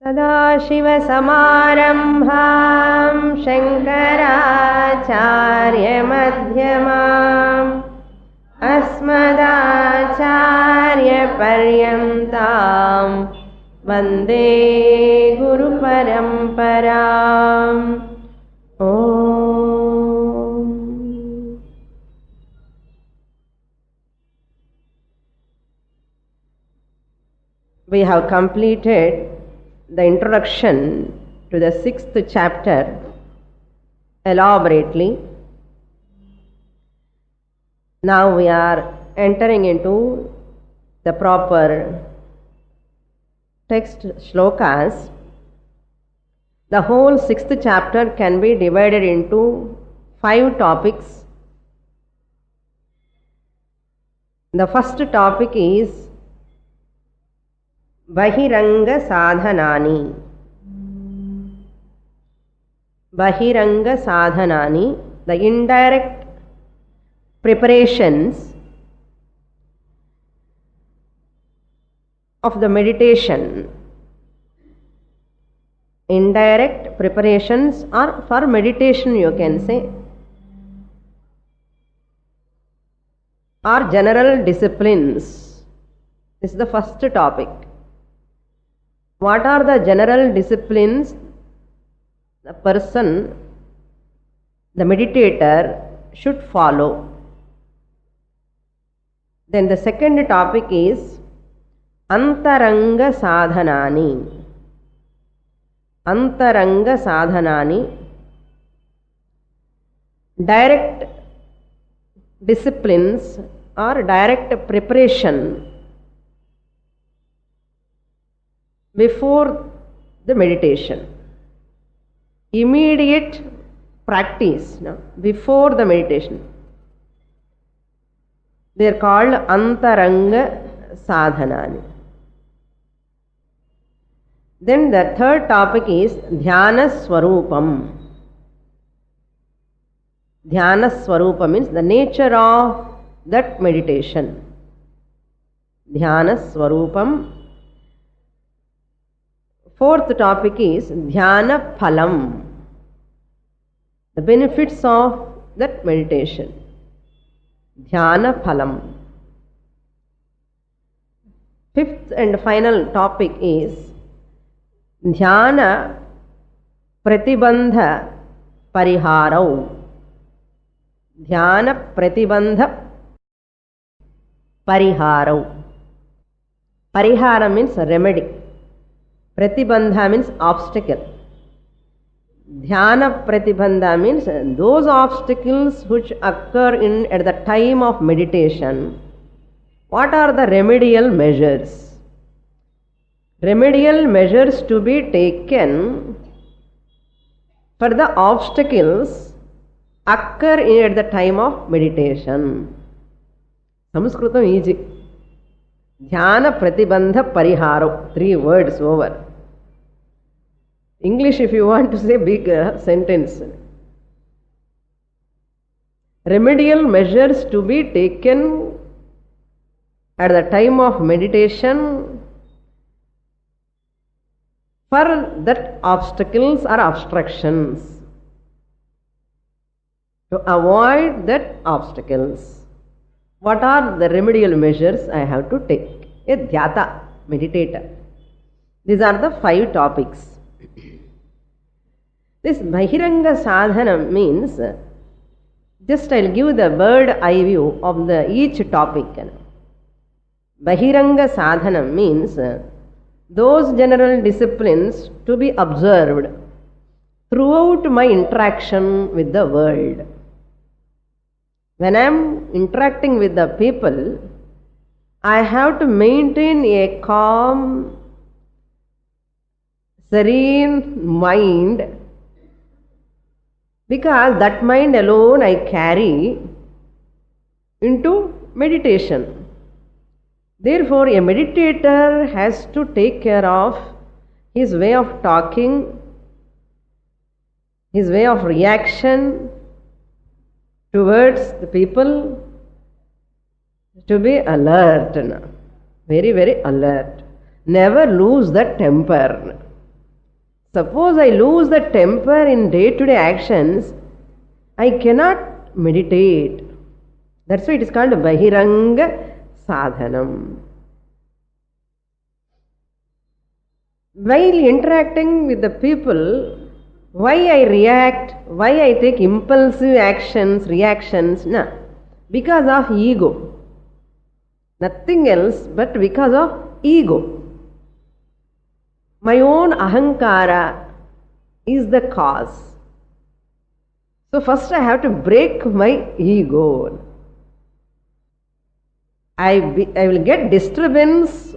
सदाशिवसमारम्भां शङ्कराचार्यमध्यमाम् अस्मदाचार्यपर्यन्तां वन्दे गुरुपरम्पराम्। We have completed the introduction to the 6th chapter elaborately. Now we are entering into the proper text shlokas. The whole 6th chapter can be divided into 5 topics. The first topic is Bahiranga Sadhanani. Bahiranga Sadhanani, the indirect preparations of the meditation. Indirect preparations are for meditation, you can say, or general disciplines. This is the first topic. What are the general disciplines the person, the meditator, should follow? Then the second topic is Antaranga Sadhanani. Antaranga Sadhanani, direct disciplines or direct preparation before the meditation. Immediate practice before the meditation. They are called Antaranga Sadhanani. Then the third topic is Dhyana Swarupam. Dhyana Swarupam means the nature of that meditation. Dhyana Swarupam. Fourth topic is Dhyana Phalam, the benefits of that meditation. Dhyana Phalam. Fifth and final topic is Dhyana Pratibandha Pariharau. Dhyana Pratibandha Pariharau. Parihara means remedy. Pratibandha means obstacle. Dhyana Pratibandha means those obstacles which occur at the time of meditation. What are the remedial measures? Remedial measures to be taken for the obstacles occur at the time of meditation. Sanskritam easy. Dhyana Pratibandha Pariharo. 3 words over. English, if you want to say big sentence. Remedial measures to be taken at the time of meditation for that obstacles or obstructions. To avoid that obstacles. What are the remedial measures I have to take? A dhyata, meditator. These are the 5 topics. This Bahiranga Sadhana means, just I will give the bird eye view of each topic. Bahiranga Sadhana means those general disciplines to be observed throughout my interaction with the world. When I am interacting with the people, I have to maintain a calm, serene mind, because that mind alone I carry into meditation. Therefore, a meditator has to take care of his way of talking, his way of reaction towards the people, to be alert, very, very alert. Never lose that temper. Suppose I lose the temper in day-to-day actions, I cannot meditate. That's why it is called Bahiranga Sadhanam. While interacting with the people, why I react, why I take impulsive actions, reactions? No. Because of ego. Nothing else but because of ego. My own ahankara is the cause. So first I have to break my ego. I will get disturbance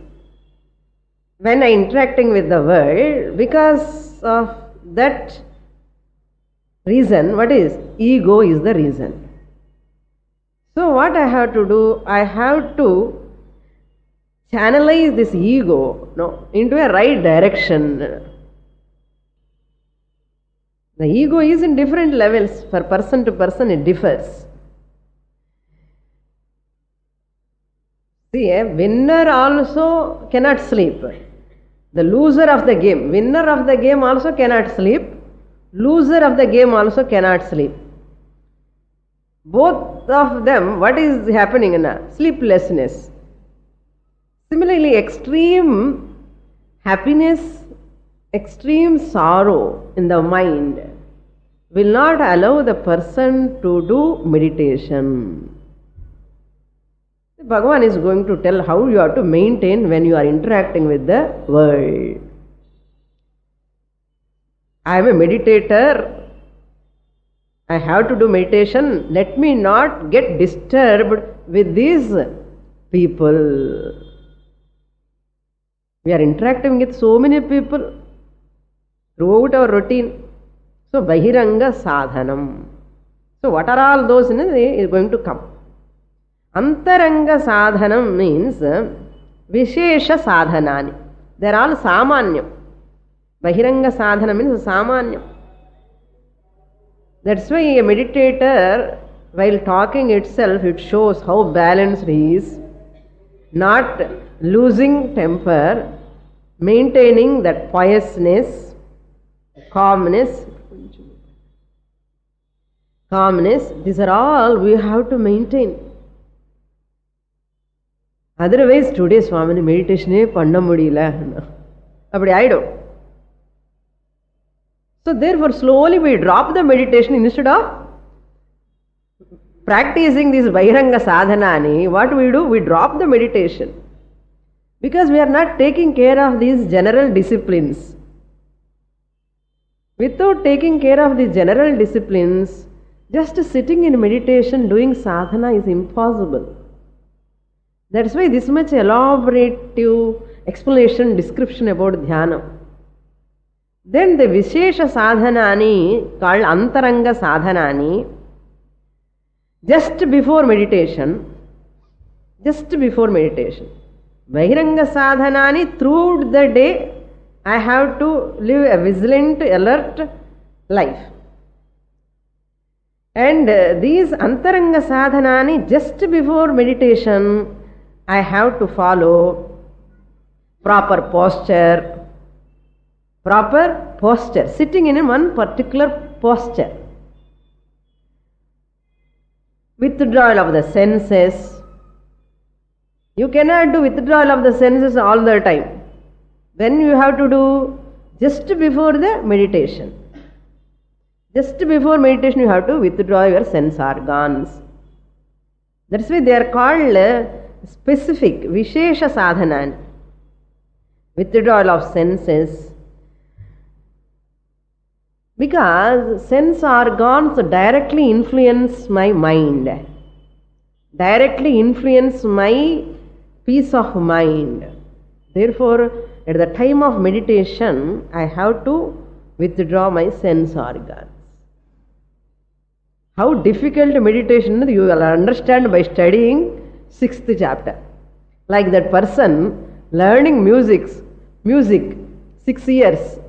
when I interacting with the world because of that reason. What is? Ego is the reason. So what I have to do? I have to channelize this ego into a right direction. The ego is in different levels. For person to person it differs. See, a winner also cannot sleep. The loser of the game. Winner of the game also cannot sleep. Loser of the game also cannot sleep. Both of them, what is happening in a sleeplessness? Similarly, extreme happiness, extreme sorrow in the mind will not allow the person to do meditation. Bhagavan is going to tell how you have to maintain when you are interacting with the world. I am a meditator. I have to do meditation. Let me not get disturbed with these people. We are interacting with so many people throughout our routine. So, Bahiranga Sadhanam. So, what are all those? Is going to come. Antaranga Sadhanam means Vishesha Sadhanani. They are all Samanyam. Bahiranga Sadhanam means Samanyam. That's why a meditator, while talking itself, it shows how balanced he is, not losing temper, maintaining that piousness, calmness. These are all we have to maintain. Otherwise, today Swamini meditation panna mudiyala. Appadi aidum. So therefore, slowly we drop the meditation instead of practicing this Bahiranga Sadhanani. What we do? We drop the meditation. Because we are not taking care of these general disciplines. Without taking care of these general disciplines, just sitting in meditation doing sadhana is impossible. That's why this much elaborative explanation, description about dhyana. Then the Vishesha Sadhanani called Antaranga Sadhanani, just before meditation. Bahiranga Sadhanani, throughout the day, I have to live a vigilant, alert life. And these Antaranga Sadhanani, just before meditation, I have to follow proper posture, sitting in one particular posture. Withdrawal of the senses. You cannot do withdrawal of the senses all the time. Then you have to do just before the meditation. Just before meditation you have to withdraw your sense organs. That's why they are called specific, Vishesha Sadhanan. Withdrawal of senses. Because sense organs directly influence my mind. Directly influence my peace of mind. Therefore, at the time of meditation, I have to withdraw my sense organs. How difficult meditation you will understand by studying 6th chapter. Like that person learning music 6 years.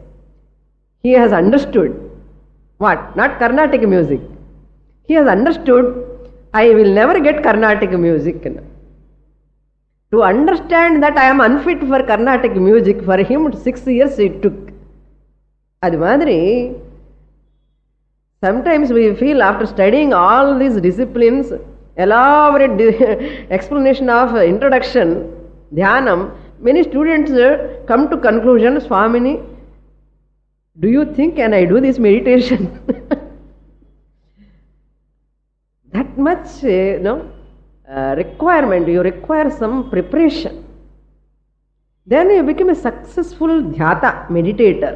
He has understood. What? Not Carnatic music. He has understood, I will never get Carnatic music. To understand that I am unfit for Carnatic music, for him 6 years it took. அது மாதிரி sometimes we feel after studying all these disciplines, elaborate explanation of introduction, dhyanam, many students come to conclusion, Swamini, do you think can I do this meditation? That much requirement, you require some preparation. Then you become a successful dhyata, meditator.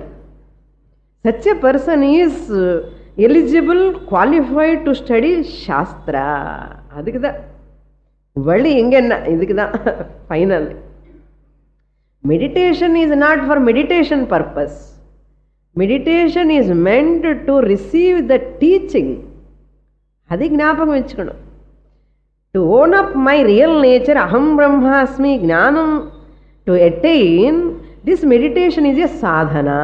Such a person is eligible, qualified to study Shastra. அதுக்குதான் வழி எங்க என்ன இதுக்குதான் final. Meditation is not for meditation purpose. Meditation is meant to receive the teaching. அது ஞாபகம் வச்சுக்கணும். To own up my real nature, aham brahmasmi jnanam, to attain this meditation is a sadhana.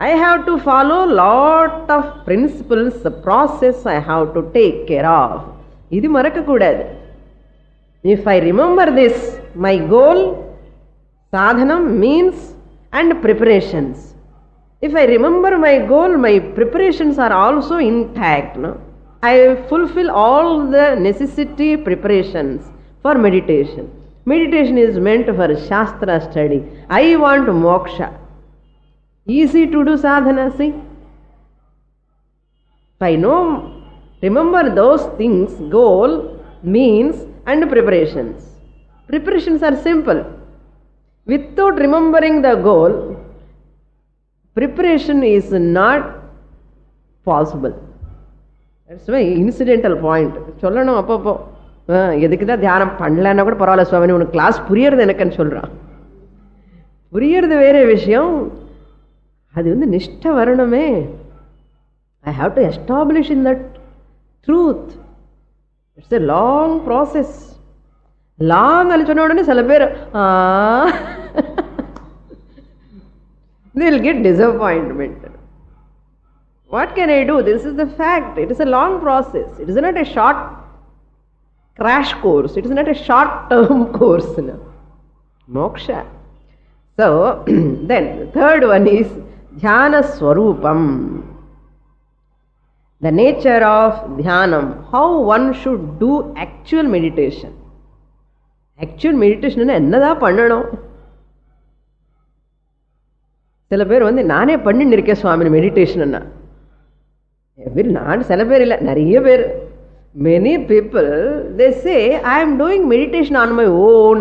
I have to follow lot of principles, the process I have to take care of. இது மறக்க கூடாது. If I remember this, my goal, sadhanam means and preparations. If I remember my goal, my preparations are also intact. No? I fulfill all the necessity preparations for meditation. Meditation is meant for Shastra study. I want moksha. Easy to do sadhana, see. If I know, remember those things, goal, means and preparations. Preparations are simple. Without remembering the goal, preparation is not possible. That's why incidental point. சொல்லணும் அப்பப்போ எதுக்கு தான் தியானம் பண்ணலன்னா கூட பரவாயில்ல சுவாமி, உனக்கு class புரியறது எனக்குன்னு சொல்கிறான். புரியறது வேற விஷயம், அது நிஷ்டை வரணுமே. I have to establish in that truth. It's a long process. Long ali சொன்ன உடனே சில பேர் they will get disappointment. What can I do? This is the fact. It is a long process. It is not a short crash course. It is not a short term course. No? Moksha. So then the third one is Dhyana Swarupam. The nature of Dhyanam. How one should do actual meditation. Actual meditation என்னதா பண்ணணும்? சில பேர் நானே பண்ணின்னு இருக்கேன் சுவாமி meditation. நான் சில பேர் இல்லை, நிறைய பேர். Many people, they say, I am doing meditation on my own.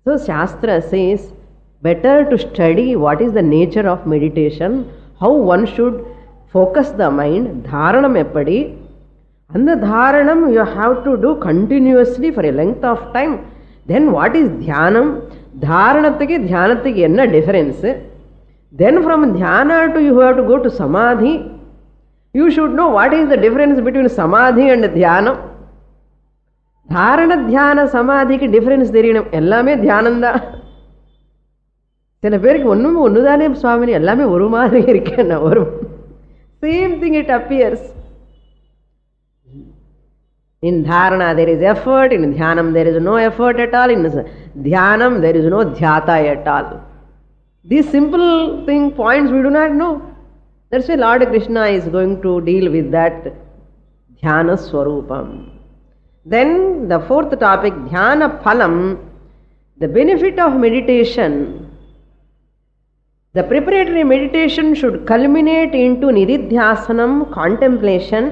So Shastra says, better to study what is the nature of meditation, how one should focus the mind, dharanam eppadi. And the dharanam you have to do continuously for a length of time. Then what is dhyanam? Dharanathukku dhyanatthukku enna difference? Then from dhyana to you have to go to samadhi. You should know what is the difference between samadhi and dhyanam. தாரண தியான சமாதிக்கு difference தெரியணும். எல்லாமே தியானம்தான். சில பேருக்கு ஒன்றுதானே சுவாமினி, எல்லாமே ஒரு மாதிரி இருக்கேன் ஒரு same thing it appears. In dharana there is effort, in dhyanam there is no effort at all, in dhyanam there is no dhyata at all. These simple points we do not know. That's why Lord Krishna is going to deal with that dhyana swarupam. Then the fourth topic, dhyana phalam, the benefit of meditation. The preparatory meditation should culminate into nididhyasanam, contemplation.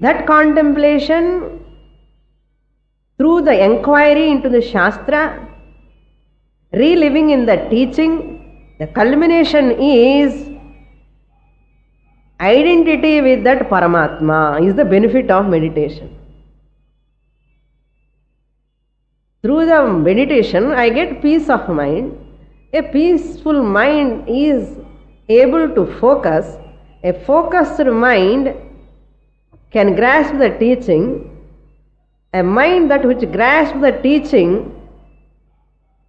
That contemplation, through the inquiry into the Shastra, reliving in the teaching, the culmination is identity with that Paramatma, is the benefit of meditation. Through the meditation, I get peace of mind. A peaceful mind is able to focus. A focused mind can grasp the teaching. A mind that which grasps the teaching,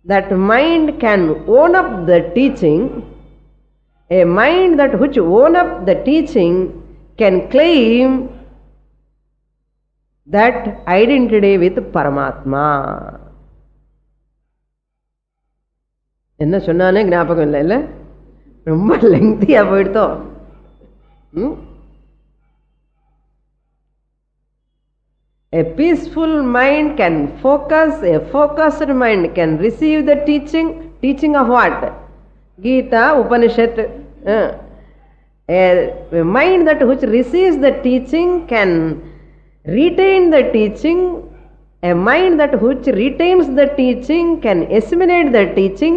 that mind can own up the teaching. A mind that which own up the teaching can claim that identity with Paramatma. என்ன சொன்னானே ஞாபகம் இல்லை இல்லை, ரொம்ப லெங்க்தியா போயிடுதோ. A peaceful mind can focus, a focused mind can receive the teaching. Teaching of what? Gita, Upanishad. A mind that which receives the teaching can retain the teaching. A mind that which retains the teaching can assimilate the teaching.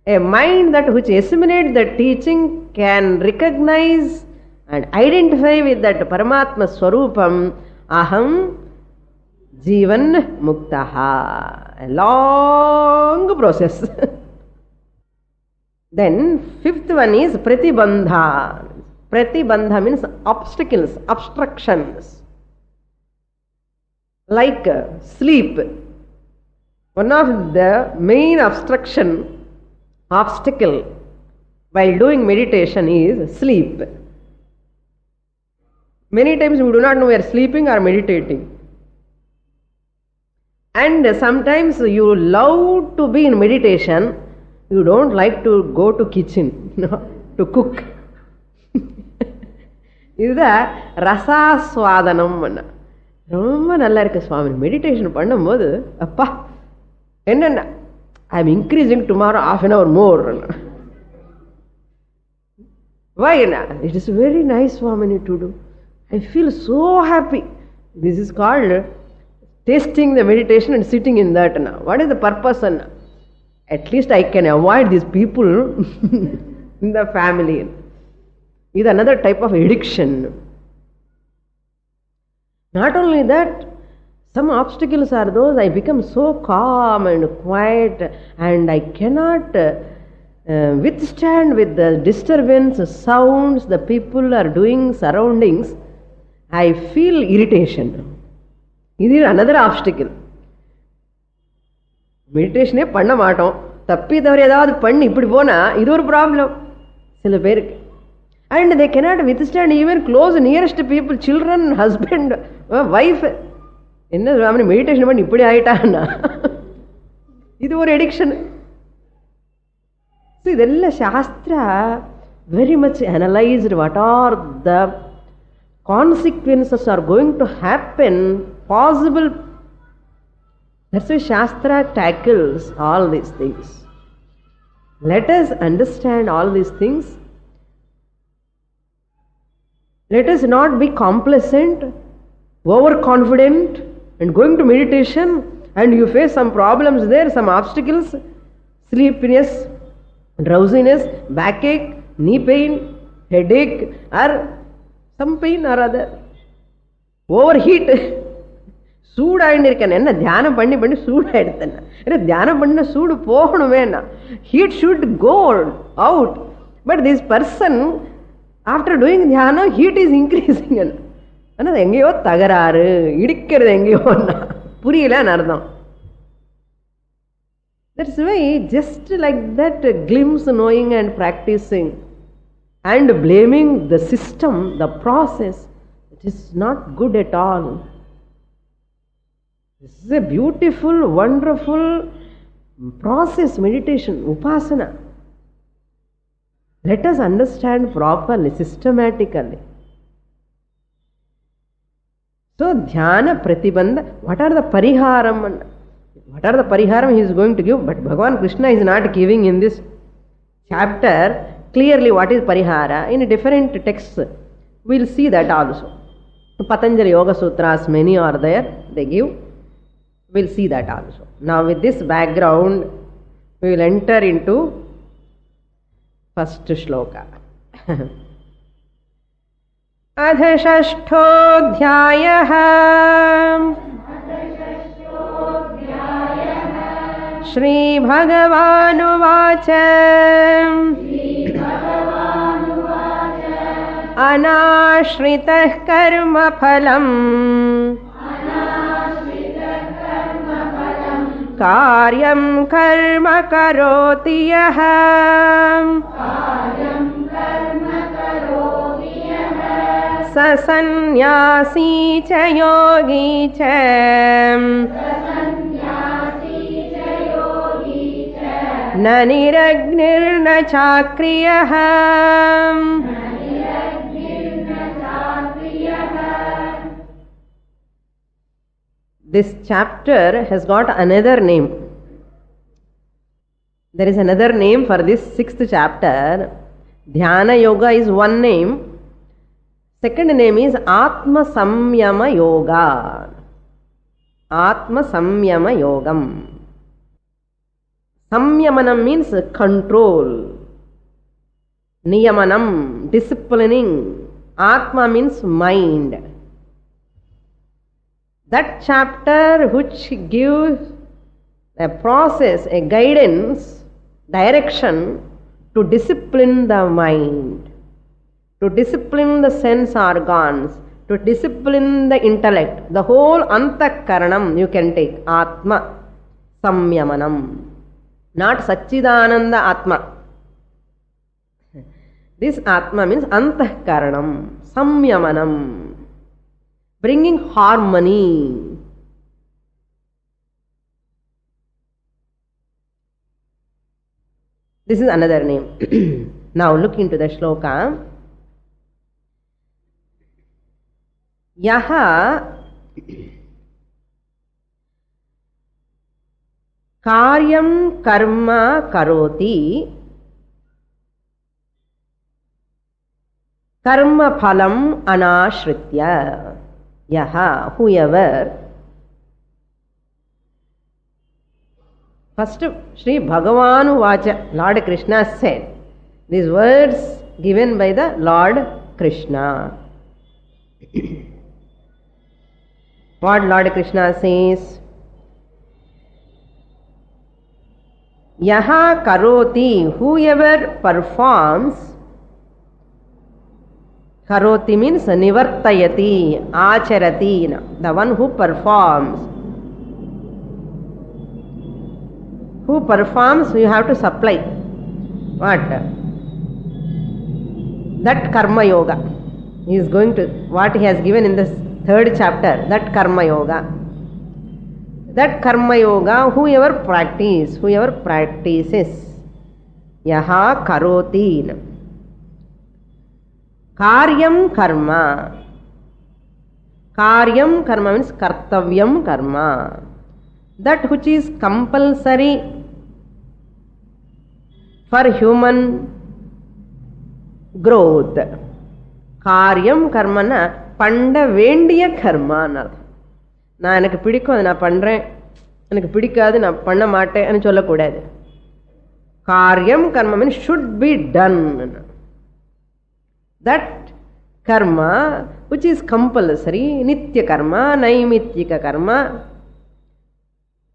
A mind that which assimilates the teaching can recognize and identify with that Paramatma Swarupam. Aham Jivan Muktaha. A long process. Then fifth one is Pratibandha. Pratibandha means obstacles, obstructions. Like sleep. One of the main obstacle while doing meditation is sleep. Many times we do not know we are sleeping or meditating. And sometimes you love to be in meditation, you don't like to go to kitchen to cook. இதுதான் ரசாஸ்வாதனம். ரொம்ப நல்லா இருக்கு சுவாமி meditation பண்ணும்போது, அப்பா என்னென்ன I am increasing tomorrow half an hour more. Why? It is very nice Swamini to do. I feel so happy. This is called tasting the meditation and sitting in that. What is the purpose? At least I can avoid these people in the family. It is another type of addiction. Not only that, some obstacles are those I become so calm and quiet and I cannot withstand with the disturbance, sounds the people are doing, surroundings. I feel irritation. This is another obstacle. மெடிடேஷனே பண்ண மாட்டோம், தப்பி தவறு ஏதாவது பண்ணி இப்படி போனா இது ஒரு ப்ராப்ளம் சில பேருக்கு. And they cannot withstand even close nearest people, children, husband, wife. என்ன சுவாமி மெடிடேஷன் பண்ணி இப்படி ஆயிட்டான்னா இது ஒரு எடிக்ஷன். இதெல்லாம் shastra very much analysed. What are the consequences are going to happen, possible. That's why Shastra tackles all these things. Let us understand all these things. Let us not be complacent, overconfident, and going to meditation and you face some problems there, some obstacles, sleepiness, drowsiness, backache, knee pain, headache, or some pain or other, overheat. சூடாயின்னு என்ன தியானம் பண்ணி பண்ணி சூடாயிடுத்தேன். ஏன்னா தியானம் பண்ண சூடு போகணுமேண்ணா, heat should go out. But this person after doing dhyanam heat is increasing. ஆனால் அது எங்கேயோ தகராறு, இடிக்கிறது எங்கேயோன்னா புரியலன்னு அர்த்தம். That's why just like that glimpse knowing and practicing and blaming the system, the process, it is not good at all. This is a beautiful, wonderful process, meditation, upasana. Let us understand properly, systematically. So, dhyana pratibandha, what are the pariharam? What are the pariharam he is going to give? But Bhagavan Krishna is not giving in this chapter clearly what is parihara. In different texts we will see that also. Patanjali Yoga Sutras, many are there, they give. We will see that also. Now with this background we will enter into first shloka. Adha shashthodhyayah Shri Bhagavanuvacha Anashritah karma phalam karyam karma karoti yah स सन्न्यासी च योगी च न निरग्निर्न चाक्रियः. This chapter has got another name. There is another name for this 6th chapter. Dhyana Yoga is one name. Second name is Atma Samyama Yoga. Atma Samyama Yogam. Samyamanam means control. Niyamanam, disciplining. Atma means mind. That chapter which gives a process, a guidance, direction to discipline the mind, to discipline the sense organs, to discipline the intellect. The whole antakaranam you can take. Atma Samyamanam. Not Satchidananda Atma. This Atma means antakaranam, Samyamanam. Bringing harmony. This is another name. Now look into the shloka. Yaha karyam karma karoti karma phalam anashritya. Yaha, whoever. First, Sri Bhagavanu Vacha, Lord Krishna said. These words given by the Lord Krishna. What Lord Krishna says? Yaha karoti, whoever performs. Karoti means nivartayati, acharati, the one who performs. Who performs, you have to supply. What? That karma yoga. He is going to, what he has given in this 3rd chapter, that karma yoga. That karma yoga, whoever practices. Yaha karoti. Karyam karma. Karyam karma means kartavyam karma. That which is compulsory for human growth. Karyam karma na panda vendiya karma na. நான் எனக்கு பிடிக்கும் அதை நான் பண்ணுறேன், எனக்கு பிடிக்காது நான் பண்ண மாட்டேன்னு சொல்லக்கூடாது. காரியம் karma means should be done. That karma which is compulsory, nitya karma, naimityika karma,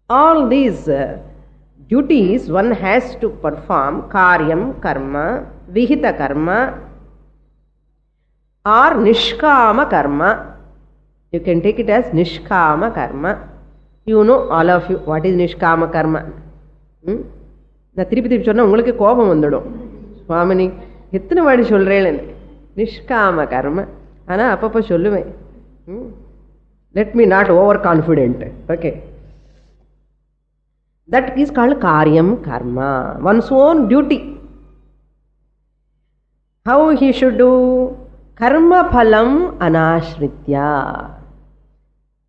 all these duties one has to perform. Karyam karma, vihita karma or nishkama karma. You can take it as nishkama karma. You know, all of you, what is nishkama karma? நான் திருப்பி சொன்னால் உங்களுக்கு கோபம் வந்துடும். சுவாமினி எத்தனை வாடி சொல்கிறேன்னு. நிஷ்காம கர்ம. ஆனால் அப்பப்போ சொல்லுவேன். Let me not overconfident. Okay. That is called karyam karma. One's own duty. How he should do? Karma phalam anashritya.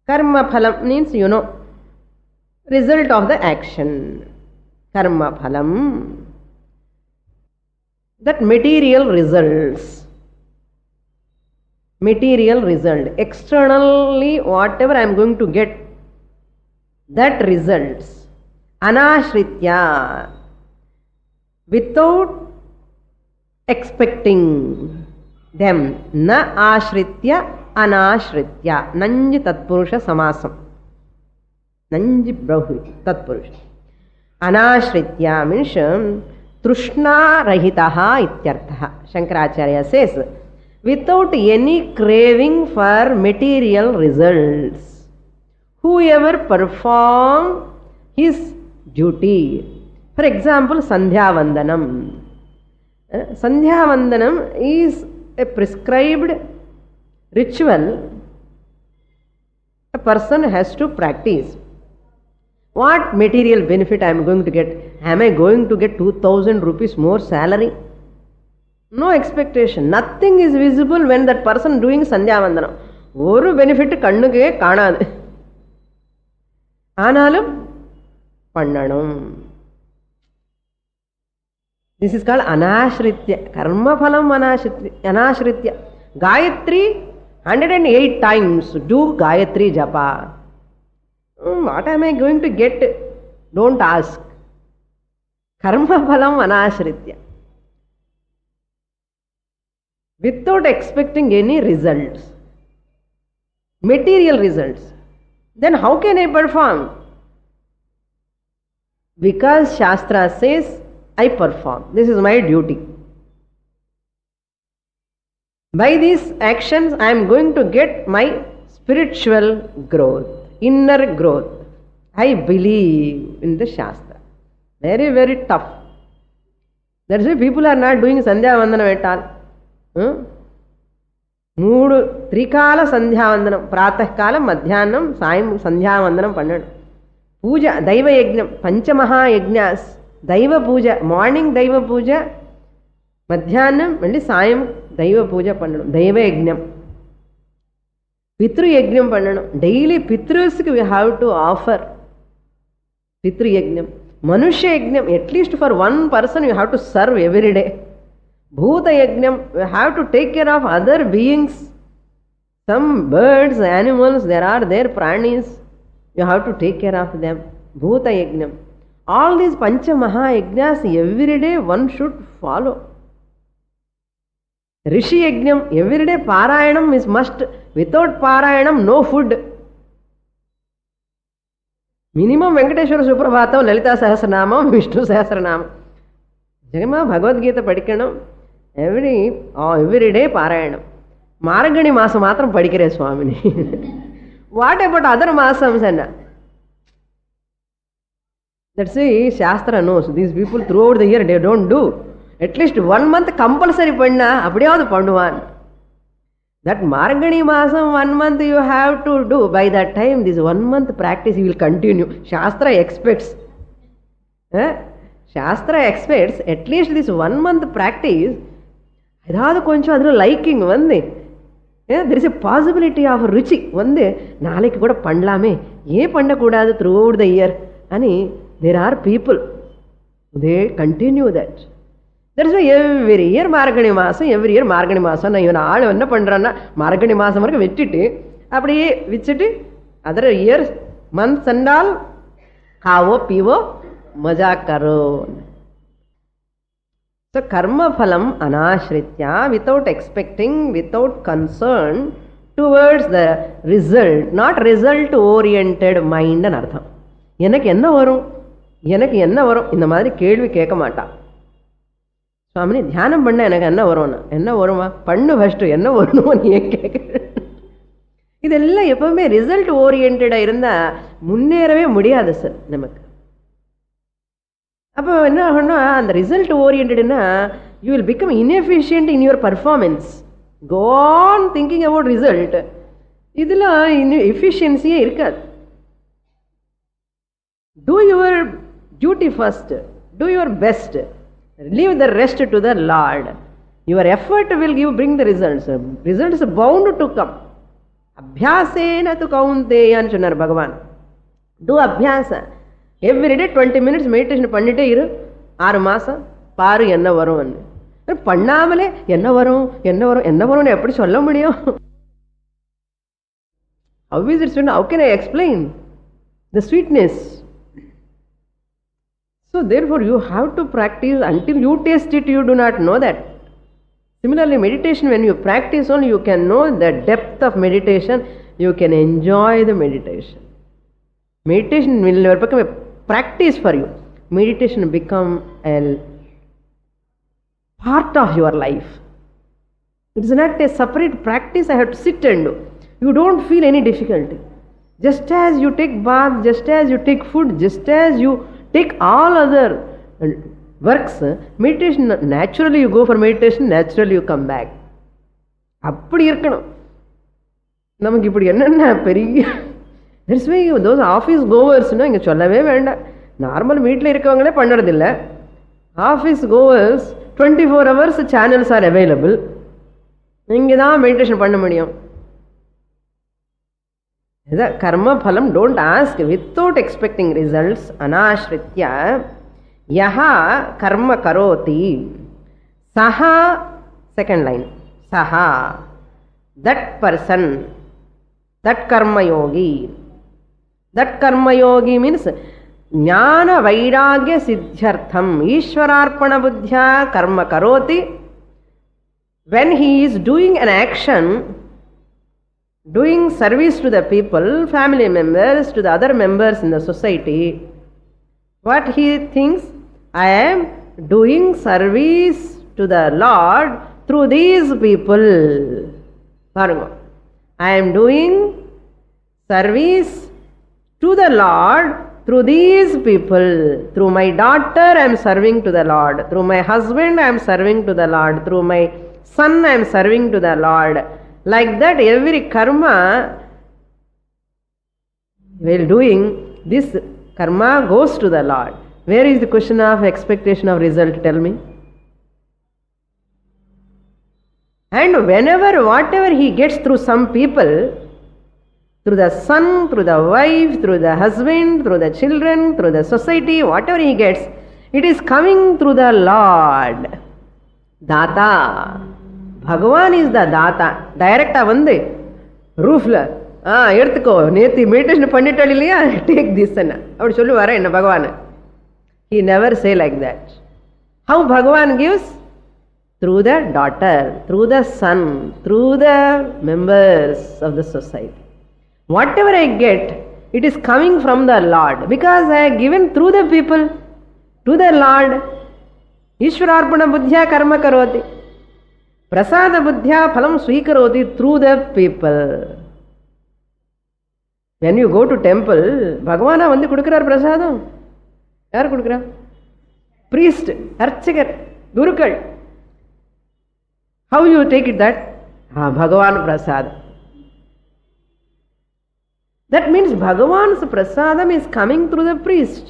Karma phalam means, you know, result of the action. Karma phalam. That material results. Material result. Externally, whatever I am going to get, that results. Anashritya. Without expecting them. Na ashritya, anashritya. Nanji tatpurusha samasam. Nanji brahvi tatpurusha. Anashritya means trushna rahitaha ityartha. Shankaracharya says, without any craving for material results. Whoever perform his duty. For example, Sandhya Vandanam. Sandhya Vandanam is a prescribed ritual a person has to practice. What material benefit I am going to get? Am I going to get 2000 rupees more salary? No expectation. Nothing is visible when that person doing Sandhya Vandanam. Oru benefit kannuke kaanadu. Aanalum pannanum. This is called anashritya. Karma phalam anashritya. Gayatri 108 times do Gayatri japa. What am I going to get? Don't ask. Karma phalam anashritya. Without expecting any results, material results, then how can I perform? Because Shastra says, I perform. This is my duty. By these actions, I am going to get my spiritual growth, inner growth. I believe in the Shastra. Very, very tough. That's why people are not doing Sandhya Vandanam at all. మూడు త్రికాల సంధ్యావందనం ప్రాతకాలం మధ్యాహ్నం సాయం సంధ్యావందనం పన్నడు పూజ దైవయజ్ఞం పంచమహాయజ్ఞాస్ దైవ పూజ morning దైవ పూజ మధ్యాహ్నం మళ్ళీ సాయం దైవ పూజ పన్నడం దైవయజ్ఞం పితృయజ్ఞం పన్నడం డైలీ పితృస్కి we have to offer pitruyajnam manushya yajnam at least for one person you have to serve every day Bhuta Yajnam, we have to take care of other beings. Some birds, animals, there are their pranis. You have to take care of them. Bhuta Yajnam. All these Pancha Maha Yajnas, every day one should follow. Rishi Yajnam, every day Parayanam is must. Without Parayanam, no food. Minimum Venkateshwara Suprabhatam, Lalita Sahasranamam, Vishnu Sahasranamam. Jagama Bhagavad Gita Padikanam. Every day Parayanam. Maragani Masa Matram Padikare Swamini. What about other Masams? That's why Shastra knows. These people throughout the year they don't do. At least 1 month compulsory Padna, Abdiyavad Panduvan. That Maragani Masam 1 month you have to do. By that time, this 1 month practice you will continue. Shastra expects. Shastra expects at least this 1 month practice. Adhaadu koncham adilo liking vande. There is a possibility of ruchi vande. Naliki kuda pandlame. Ye pandakudadu throughout the year. Ani there are people. They continue that. That is why every year Maragani Masam, every year Maragani Masam. Na ivana aadu enna pandrana Maragani Masam varaku vettittu appadiye vichittu other years months and all kaavo pivo maja karo. So karma phalam anashritya, without expecting, without concern towards the result, not result oriented mind and artham. எனக்கு என்ன வரும் இந்த மாதிரி கேள்வி கேட்க மாட்டான். சுவாமி தியானம் பண்ண எனக்கு என்ன வரும்னா என்ன வருமா பண்ணு ஃபர்ஸ்ட் என்ன வரணும் நீ கேட்க. இதெல்லாம் எப்பவுமே ரிசல்ட் ஓரியன்டா இருந்தா முன்னேறவே முடியாது சார் நமக்கு. அப்போ என்ன ஆகும்னா அந்த ரிசல்ட் ஓரியன்டா you will become inefficient in your performance. Go on thinking about result. இதில் எஃபிஷியன்சியே இருக்காது. Do your duty first. Do your best. Leave the rest to the Lord. Your effort will bring the results. Results are bound to come. Abhyasena tu kaunteya anu sonnar Bhagavan. Do abhyasa. Every day 20 minutes meditation பண்ணிட்டே இரு 6 மாசம் பாரு என்ன வரும். பண்ணாமலே என்ன வரும் எப்படி சொல்ல முடியும்? How is it sweet? How can I explain the sweetness? So therefore you have to practice until you taste it. You do not know that. Similarly, meditation, when you practice only, you can know the depth of meditation. You can enjoy the meditation. Meditation will never become a practice for you. Meditation will become a part of your life. It is not a separate practice I have to sit and do. You don't feel any difficulty. Just as you take bath, just as you take food, just as you take all other works, meditation, naturally you go for meditation, naturally you come back. அப்படி இருக்கணும். நமக்கு இப்படி என்னென்ன பெரிய those office கோவர்ஸ்னால் இங்கே சொல்லவே வேண்டாம். Normal வீட்டில் இருக்கவங்களே பண்ணுறதில்ல. Office goers 24 hours channels are available. இங்கே தான் மெடிடேஷன் பண்ண முடியும். இதான் கர்ம பலம். Don't ask without expecting results. அனாஸ்ரித்யா யஹா கர்ம கரோதி சஹா. செகண்ட் லைன், சஹா, that person, that karmayogi. That karmayogi means ஞான வைராகிய சித்தியர்த்தம் ஈஸ்வரார்ப்பண புத்தியா கர்ம கரோதி. When he is doing an action, doing service to the people, family members, to the other members in the society, what he thinks, I am doing service to the Lord through these people. Parunga, I am doing service to the Lord through these people. Through my daughter I am serving to the Lord. Through my husband I am serving to the Lord. Through my son I am serving to the Lord. Like that every karma while doing this karma goes to the Lord. Where is the question of expectation of result? Tell me. And whenever whatever he gets through some people, through the son, through the wife, through the husband, through the children, through the society, whatever he gets, it is coming through the Lord. Data. Bhagavan is the Data. Directa வந்து ரூஃப்ல எடுத்துக்கோ, நேத்தி meditation பண்ணிட்டாள் இல்லையா, take this என்ன அப்படி சொல்லி வர என்ன பகவான். He never say like that. How Bhagavan gives? Through the daughter, through the son, through the members of the society. Whatever I get, it is coming from the Lord, because I have given through the people to the Lord. Ishwararpana buddhya karma karoti, prasada buddhya phalam swikaroti, through the people. When you go to temple, Bhagavana வந்து கொடுக்கிறார் பிரசாதம். யார் கொடுக்கிறா? priest, archakar, gurukal. How you take it that? Bhagavan prasad. That means Bhagavan's prasadam is coming through the priest.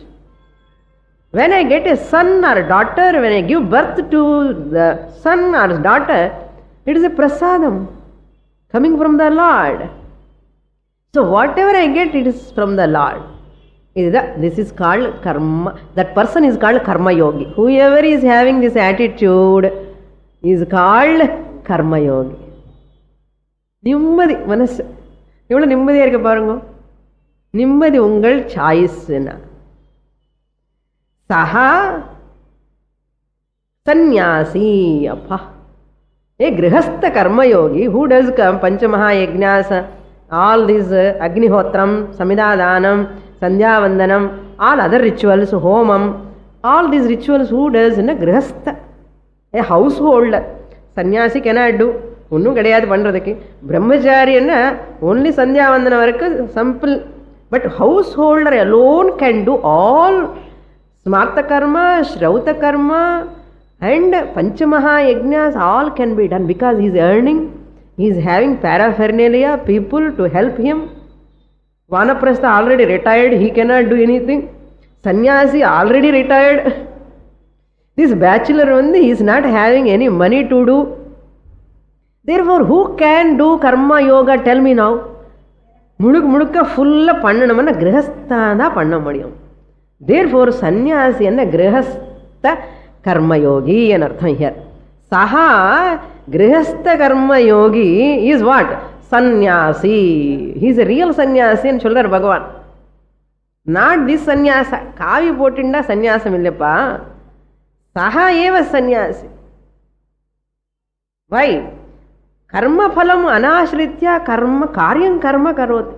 When I get a son or a daughter, when I give birth to the son or daughter, it is a prasadam coming from the Lord. So whatever I get, it is from the Lord. This is called karma. That person is called karma yogi. Whoever is having this attitude is called karma yogi. நிம்மதி மனசு எவ்வளோ நிம்மதியாக இருக்க பாருங்க. நிம்மதி உங்கள் சாய்ஸ்னா. சஹா சந்நியாசி. அப்பா, a grihastha karma yogi who does panchamaha yajnas, all these agnihotram, samidadanam, sandhyavandanam, all other rituals, homam, all these rituals who does in a grihastha, a householder. Sannyasi cannot do, ஒன்றும் கிடையாது பண்ணுறதுக்கு. பிரம்மச்சாரியன்னா only சந்தியாவந்தனம் வரைக்கும் simple, but householder alone can do all smarta karma, shrauta karma and panchamaha yajnas, all can be done because he is earning, he is having paraphernalia, people to help him. Vanaprastha already retired, he cannot do anything. Sannyasi already retired. This bachelor only, he is not having any money to do. Therefore, who can do karma yoga? Tell me now. முழுக்க ஃபுல்லாக பண்ணணும்னா கிரகஸ்தா தான் பண்ண முடியும். Therefore, சந்நியாசி என்ன கிரகஸ்த கர்மயோகி என் அர்த்தம் here. Saha கிரகஸ்த Karmayogi is what? சந்நியாசி. ஹி இஸ் எ ரியல் சந்நியாசின்னு சொல்றார் பகவான். நாட் திஸ் சந்நியாச. காவி போட்டுண்டா சந்நியாசம் இல்லைப்பா. சஹா ஏவ சந்நியாசி. வை? Karma phalam anashritya karma karyam karma karoti.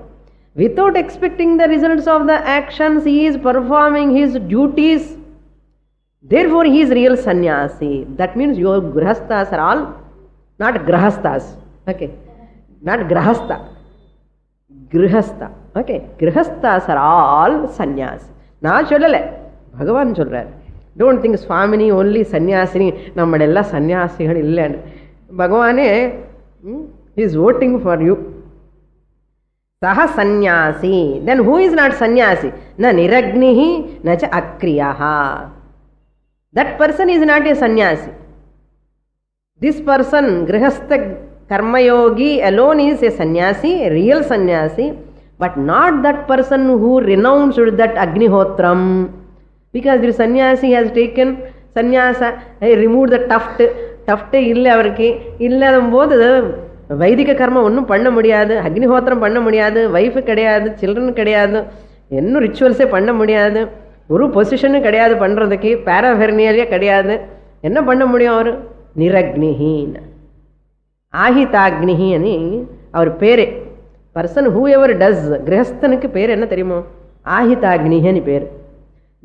Without expecting the results of the actions, he is performing his duties. Therefore, he is real sannyasi. That means your grahasthas are all not grahasthas. Okay, not grahastha. Grihastha. Okay, grihasthas are all sannyasi. நான் சொல்லலை, பகவான் சொல்றார். Don't think Swamini only sannyasini. நம்மளெல்லாம் சன்னியாசிகள் இல்லைன்னு. பகவானே he is voting for you. Saha sannyasi. Then who is not sannyasi? Na niragnihi, na cha akriyaha. That person is not a sannyasi. This person, grihastha karmayogi alone is a sannyasi, a real sannyasi, but not that person who renounced that Agnihotram. Because the sannyasi has taken sannyasa, removed the tuft இல்லை அவருக்கு இல்லாத போது வைதிக கர்மம் ஒன்றும் பண்ண முடியாது, அக்னிஹோத்திரம் பண்ண முடியாது, வைஃபு கிடையாது, சில்ட்ரன் கிடையாது, இன்னும் ரிச்சுவல்ஸே பண்ண முடியாது, ஒரு பொசிஷனும் கிடையாது பண்ணுறதுக்கு, பேராஃபெர்னியலே கிடையாது. என்ன பண்ண முடியும் அவர்? நிரக்னிஹின்னு, ஆஹிதாக்னிஹி అని அவர் பேரே. பர்சன் ஹூ எவர் டஸ், கிரகஸ்தனுக்கு பேர் என்ன தெரியுமோ? ஆஹிதாக்னிஹி అని பேர்.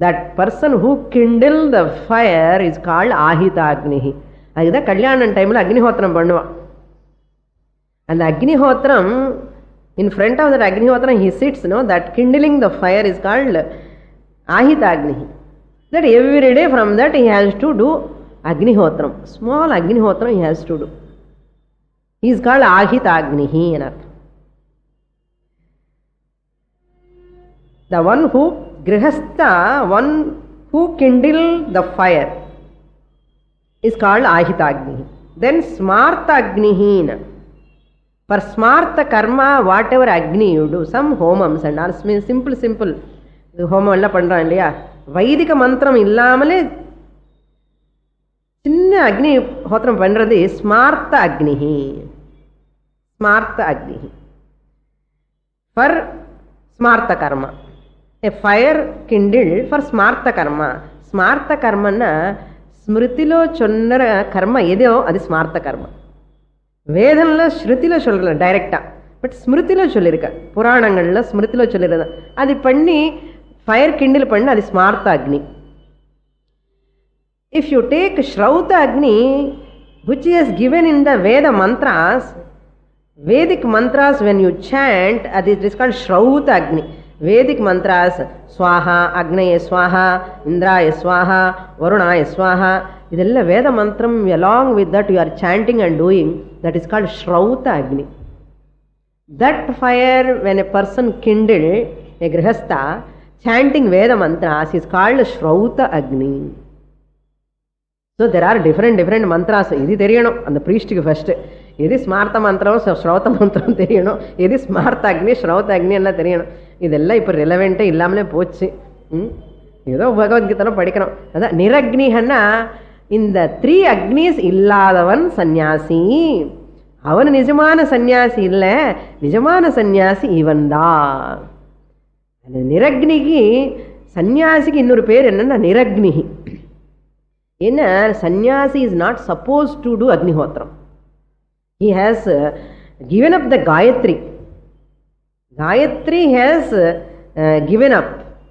That person who kindle the fire is called ahitagnih. அதுதான் கல்யாணம் டைமில் அக்னிஹோத்திரம் பண்ணுவான். அந்த அக்னிஹோத்திரம், in front of that Agnihotram he sits, that kindling the fire is called Ahitagnihi. That every day from that he has to do Agnihotram, small Agnihotram he has to do. He is called Ahitagnihi. The one who grihastha, one who kindle the fire is called Ahitagnihi. Then Smartagnihi. For smartha karma, whatever agni you do, some homams and all, simple ஹோமம் எல்லாம் பண்ணுறோம் இல்லையா, வைதிக மந்திரம் இல்லாமலே சின்ன அக்னி ஹோத்திரம் பண்ணுறது ஸ்மார்த்த அக்னிஹி. Smartha agnih for smartha karma. A fire kindle for smartha karma. ஸ்மார்த்த கர்மன்னா ஸ்மிருதிలో சொன்ன கர்ம எதோ அது ஸ்மார்த்த கர்மா. வேதனில் ஸ்ருதியில் சொல்லல டைரெக்டாக, பட் ஸ்மிருதியில் சொல்லியிருக்க, புராணங்களில் ஸ்மிருதியில் சொல்லியிருந்தேன், அது பண்ணி ஃபயர் கிண்டில் பண்ணி அது ஸ்மார்த்த அக்னி. If you take Shrauta Agni which is given in the Veda mantras, Vedic mantras when you chant, அது it is called Shrauta Agni. Vedic mantras, Swaha, Agnaye Swaha, Indraya Swaha, Varunaya Swaha, idella Veda mantram, along with that you are chanting and doing, that is called Shrauta Agni. That fire, when a person kindled, a grihastha, chanting Veda mantras is called Shrauta Agni. So there are different mantras. Idi theriyano and the priest ku first. Idi smartha mantram, Shrauta mantram theriyano. Idi smartha agni, Shrauta agni alla theriyano. இதெல்லாம் இப்போ ரிலவெண்ட்டே இல்லாமலே போச்சு. ஏதோ பகவத்கீதைலாம் படிக்கிறோம். அதான் நிரக்னிஹன்னா இந்த 3 Agnes இல்லாதவன் சந்நியாசி. அவன் நிஜமான சந்நியாசி இல்லை, நிஜமான சந்நியாசி இவன் தான். அந்த நிரக்னிக்கு சந்நியாசிக்கு இன்னொரு பேர் என்னன்னா நிரக்னிஹி. என்ன, sannyasi is not supposed to do agnihotram. He has given up the Gayatri. Gayatri has given up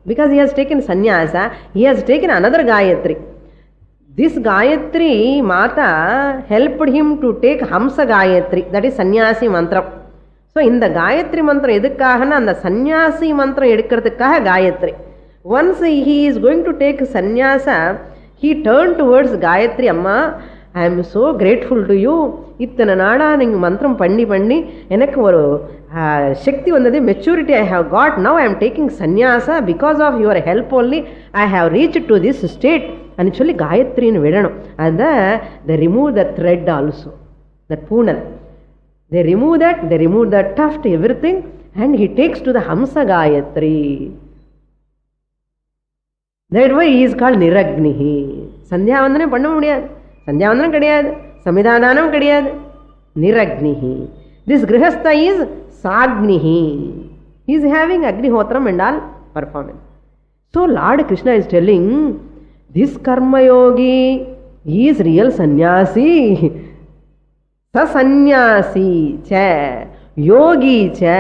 because he has taken sannyasa. He has taken another Gayatri. This Gayatri Mata helped him to take Hamsa Gayatri, that is sannyasi mantra. So in the Gayatri mantra edukkaga and the sannyasi mantra edukkiradhukkaga Gayatri. Once he is going to take sannyasa, he turned towards Gayatri. Amma, I am so grateful to you. இத்தனை நாடாக நீங்கள் மந்திரம் பண்ணி எனக்கு ஒரு சக்தி வந்தது, maturity I have got. Now I am taking sannyasa because of your help only I have reach to this state అని சொல்லி காயத்ரின்னு விடணும். அதுதான் they remove the thread also, that பூனல். They remove that tuft, everything, and he takes to the Hamsa Gayatri. That way he is called Niragnihi. சந்தியாவந்தனம் பண்ண முடியாது, சந்தியாவந்தனம் கிடையாது, சமிதாதானம் கிடையாது, நிரக்னிஹி. This grihastha is sagnih. He is having Agnihotram and all performance. So Lord Krishna is telling, this karma yogi is real sannyasi. Sa sannyasi cha, yogi cha.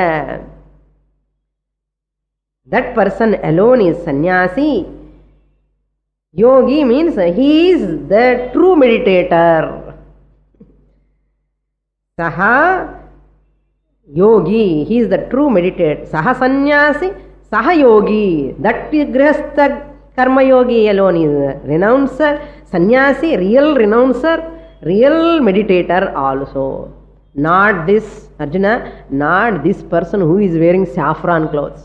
That person alone is sannyasi. Yogi means he is the true meditator. Saha yogi, he is the true meditator. Saha sannyasi, saha yogi. That grihastha karma yogi alone is renouncer, sannyasi, real renouncer, real meditator also. Not this, Arjuna, not this person who is wearing saffron clothes.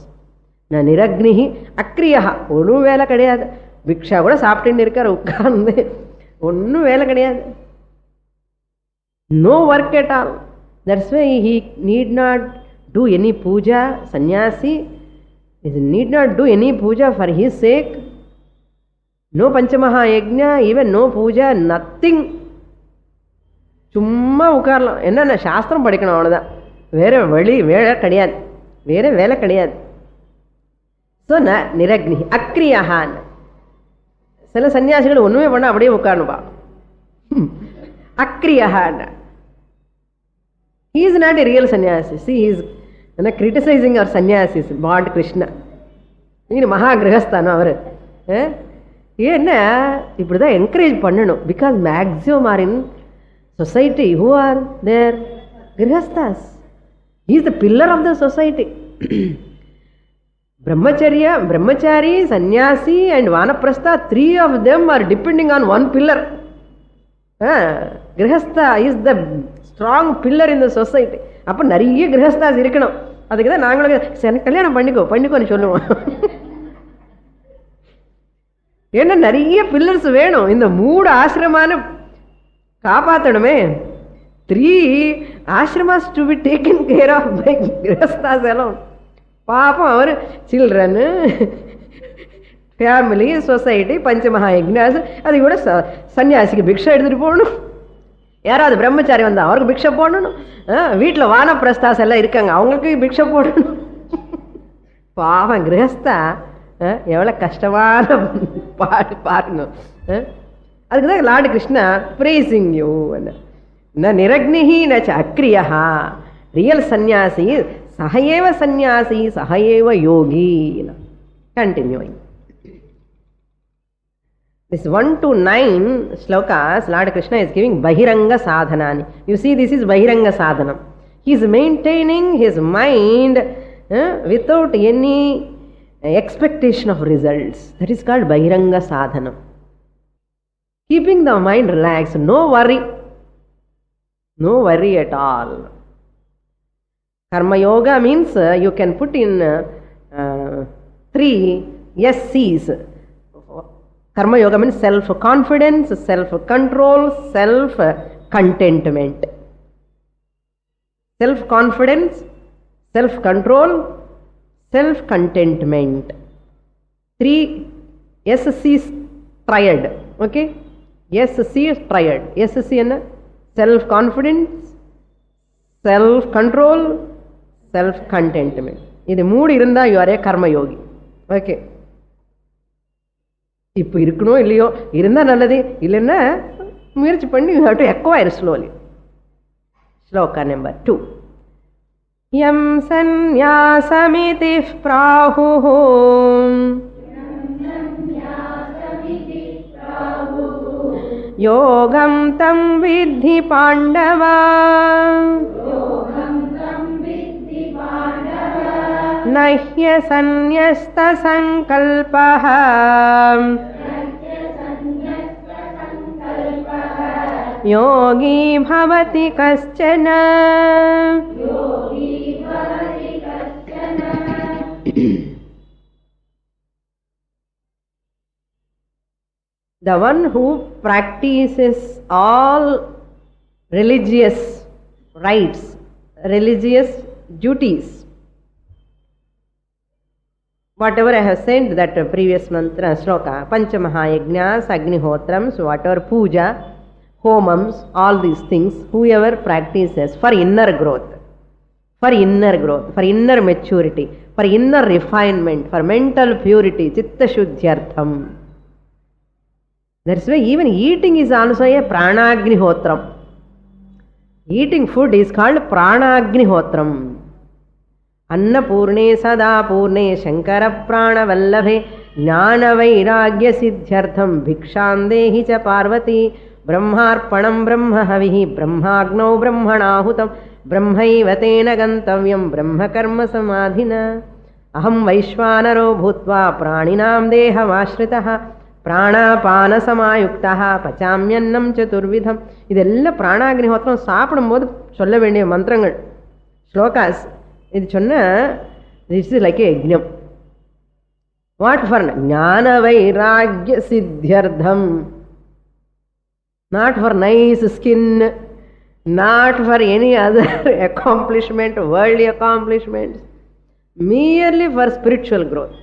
Na niragnihi akriyaha. ஒன்றும் வேலை கிடையாது. பிக்ஷா கூட சாப்பிட்டுன்னு இருக்கார் உட்கார்ந்து. ஒன்றும் வேலை கிடையாது. No work at all. That's why he need not do any puja. Sannyasi need not do any puja for his sake. No Panchamaha Yajna, even no puja, nothing. சும்மா உட்காரலாம். என்னென்ன சாஸ்திரம் படிக்கணும், அவ்வளோதான். வேற வேலை கிடையாது, வேற வேலை கிடையாது. ஸோ நிரக்னி அக்ரியான். சில சன்னியாசிகள் ஒன்றுமே பண்ண அப்படியே உட்காரணும்பா. அக்ரியான். He is not a real sannyasi. See, he is criticizing our sannyasis. Lord Krishna. இது மகா கிரகஸ்தானம் அவர். ஏன்னா இப்படிதான் என்கரேஜ் பண்ணணும். Because maximum R in society. Who are there? Grihasthas. He is the pillar of the society. Brahmachari, sannyasi and vanaprastha, three of them are depending on one pillar. Grihastha is the strong pillar in the society. அப்போ நிறைய கிரகஸ்தாஸ் இருக்கணும். அதுக்கு தான் நாங்களும் கல்யாணம் பண்ணிக்கோன்னு சொல்லுவோம். ஏன்னா நிறைய பில்லர்ஸ் வேணும். இந்த 3 ஆசிரமான காப்பாற்றணுமே. 3 ashramas to be taken care of by grihasthas எல்லாம். பாப்பம் அவர் children, family, society, panchamaha yajnas, அது கூட சன்னியாசிக்கு பிக்ஷை எடுத்துகிட்டு போகணும். யாராவது பிரம்மச்சாரி வந்தால் அவருக்கு பிக்ஷை போடணும். வீட்டில் வானப்பிரஸ்தாஸ் எல்லாம் இருக்காங்க, அவங்களுக்கு பிக்ஷை போடணும். பாவம் கிரகஸ்தா எவ்வளோ கஷ்டமான பாருங்க. அதுக்கு தான் லார்டு கிருஷ்ணா பிரேசிங் யூ. நிரக்னிஹி நச்ச அக்ரியா. ரியல் சந்நியாசி சஹயேவ சந்நியாசி சஹயேவ யோகி. Continuing this 1 to 9 shlokas, Lord Krishna is giving bahiranga sadhanani. You see, this is bahiranga sadhanam. He is maintaining his mind without any expectation of results. That is called bahiranga sadhanam. Keeping the mind relaxed, no worry at all. Karma yoga means you can put in 3 SCs. Karma yoga means self-confidence, self-control, self-contentment. Self-confidence, self-control, self-contentment. 3 SCs triad. Okay? SC is triad. SC என்ன? Self-confidence, self-control, self-contentment. இது 3 இருந்தா you are a karma yogi. Okay. இப்போ இருக்கணும் இல்லையோ, இருந்தால் நல்லது, இல்லைன்னா முயற்சி பண்ணி you have to acquire slowly. Shloka number 2. யம் சந்நியாசமிதி ப்ராஹுः யோகம் தம் வித்தி பாண்டவ நஹ்ய சந்நியஸ்த சங்கல்பः யோகி பவதி கஷ்சன. The one who practices all religious rites, religious duties, whatever I have said, that previous mantra shloka, Panchamaha Yajnas, Agnihotrams, whatever puja, homams, all these things, whoever practices for inner growth, for inner maturity, for inner refinement, for mental purity, chitta shuddhyartham. That's why even eating is also a pranagniHotram. Eating food is called pranagniHotram. Annapurne sadapurne shankara pranavallabhe jnana vairagya siddhyartham bhikshandehi cha parvati brahmarpanam brahmahavihi brahmagnau brahmanahutam brahmaiva tena gantavyam brahmakarma samadhina aham vaishvanaro bhutva praninam deham ashritah प्राणापान समायुक्तः पचाम्यन्नं चतुर्विधं இதெல்லாம் பிராணாக்னிஹோத்திரம் சாப்பிடும்போது சொல்ல வேண்டிய மந்திரங்கள், ஸ்லோகாஸ். இது சொன்ன this is like a yajnam. What for? ஞான வைராக்ய சித்தியர்த்தம். Not for nice skin, not for any other accomplishment, worldly accomplishments, merely for spiritual growth.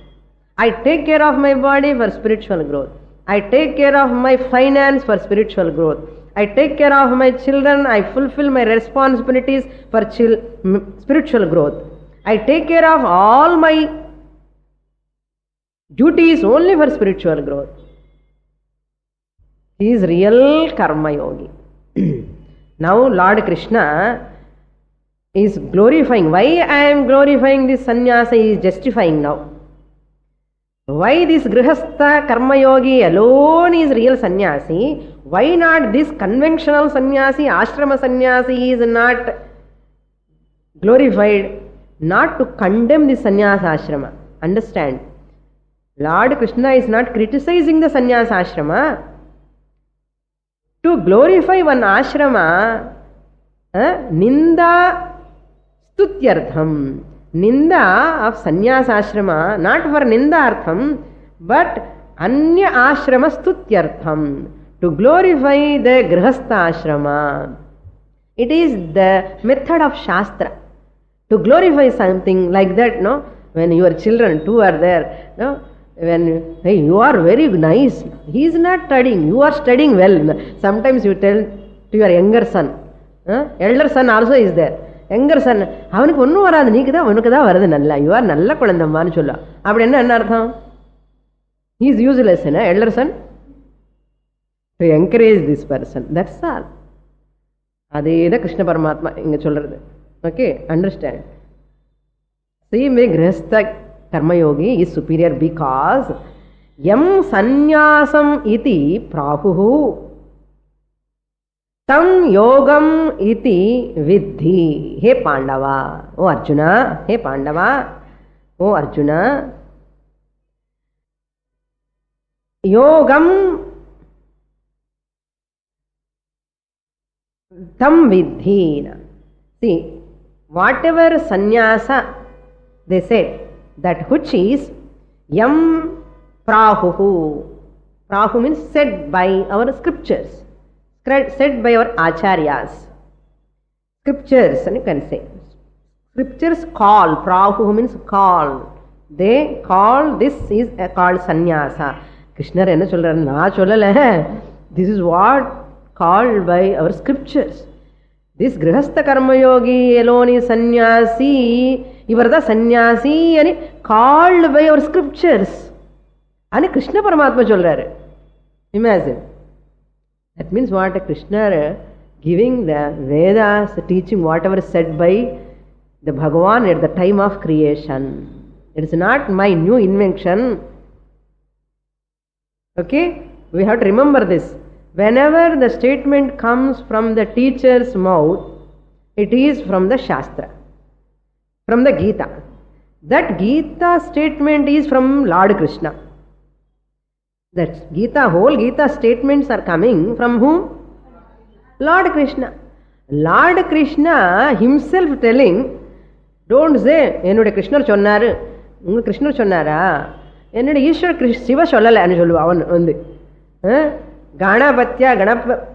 I take care of my body for spiritual growth. I take care of my finance for spiritual growth. I take care of my children. I fulfill my responsibilities for spiritual growth. I take care of all my duties only for spiritual growth. He is real karma yogi. Now Lord Krishna is glorifying. Why I am glorifying this sannyasa? He is justifying now. Why this grihastha karma yogi alone is real sannyasi? Why not this conventional sannyasi, ashrama sannyasi is not glorified? Not to condemn this sannyasa ashrama. Understand? Lord Krishna is not criticizing the sannyasa ashrama. To glorify one ashrama, ninda stutyartham. Ninda of sannyasa ashrama, not for ninda artham, but anya ashrama stutyartham. To glorify the grihastha ashrama. It is the method of Shastra. To glorify something like that, no? When your children too are there, no? When, hey, you are very nice. He is not studying. You are studying well. Sometimes you tell to your younger son. Elder son also is there. Younger son, அவனுக்கு ஒன்றும் வராது, நீக்கு தான் உனக்கு தான் வருது நல்லா. You are நல்ல குழந்தைம்மான்னு சொல்ல. அப்படி என்ன அர்த்தம்? He is useless, elder son. To encourage this person. That's all. அதே தான் கிருஷ்ண பரமாத்மா இங்கே சொல்றது. Okay, understand. See, me grihastha karma yogi is superior because yam sannyasam iti prahuhu tam yogam iti viddhi. He Pandava, O Arjuna, he Pandava, O Arjuna, yogam tam viddhi. See, whatever sannyasa they said, that which is yam prahuhu. Prahu means said by our scriptures, said by our acharyas. Scriptures, and you can say. Scriptures call. Prahu means call. They call, this is called sannyasa. Krishna enna solrar? Na sollala. This is what called by our scriptures. This grihastha karma yogi alone is sannyasi. Ivarda sannyasi ani called by our scriptures. Ani Krishna Paramatma solraru. Imagine. That means what? Krishna giving the Vedas, teaching whatever said by the Bhagavan at the time of creation. It is not my new invention. Okay? We have to remember this. Whenever the statement comes from the teacher's mouth, it is from the Shastra, from the Gita. That Gita statement is from Lord Krishna. That Gita, whole Gita statements are coming from whom? Lord Krishna. Lord Krishna himself telling, don't say, என்னுடைய கிருஷ்ணர் சொன்னாரு, உங்க கிருஷ்ணர் சொன்னாரா, என்னுடைய ஈஸ்வர சிவ சொல்லலை சொல்லுவா அவன் வந்து. Ganapatya,